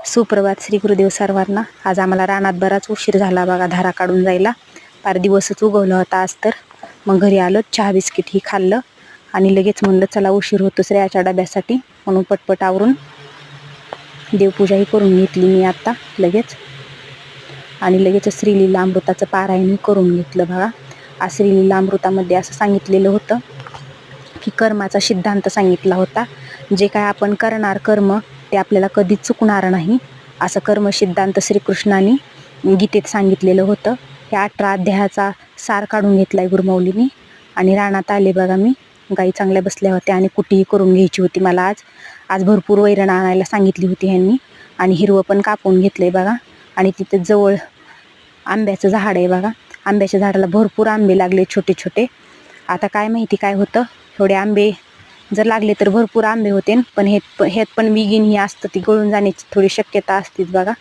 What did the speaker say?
सुप्रभात श्री गुरुदेव सर्वांना. आज आम्हाला रानात बराच उशीर झाला बघा धारा काढून जायला. पार दिवसच उगवला होता आज तर. मग घरी आलो, चहा बिस्किट ही खाल्लं आणि लगेच म्हणलं चला उशीर होतो श्रेयाच्या डब्यासाठी, म्हणून पटपट आवरून देवपूजाही करून घेतली मी आता लगेच. आणि लगेच श्रीलीला अमृताचं पारायण करून घेतलं बघा. आज श्रीलीला अमृतामध्ये असं सांगितलेलं होतं की कर्माचा सिद्धांत सांगितला होता. जे काय आपण करणार कर्म ते आपल्याला कधीच चुकणार नाही, असं कर्म सिद्धांत श्रीकृष्णाने गीतेत सांगितलेलं होतं. ह्या 18 अध्यायाचा सार काढून घेतलाय गुरुमाऊलींनी. आणि रानात आले बघा मी. गाई चांगल्या बसल्या होत्या आणि कुटीही करून घ्यायची होती मला आज भरपूर वैरण आणायला सांगितली होती ह्यांनी. आणि हिरवं पण कापून घेतलंय बघा. आणि तिथे जवळ आंब्याचं झाड आहे बघा. आंब्याच्या झाडाला भरपूर आंबे लागले छोटे छोटे. आता काय माहिती काय होतं, थोडे आंबे जर लागले तर भरपूर आंबे होते, पण ह्यात पण विगीन ही असतं, ती गळून जाण्याची थोडी शक्यता असतेच बघा.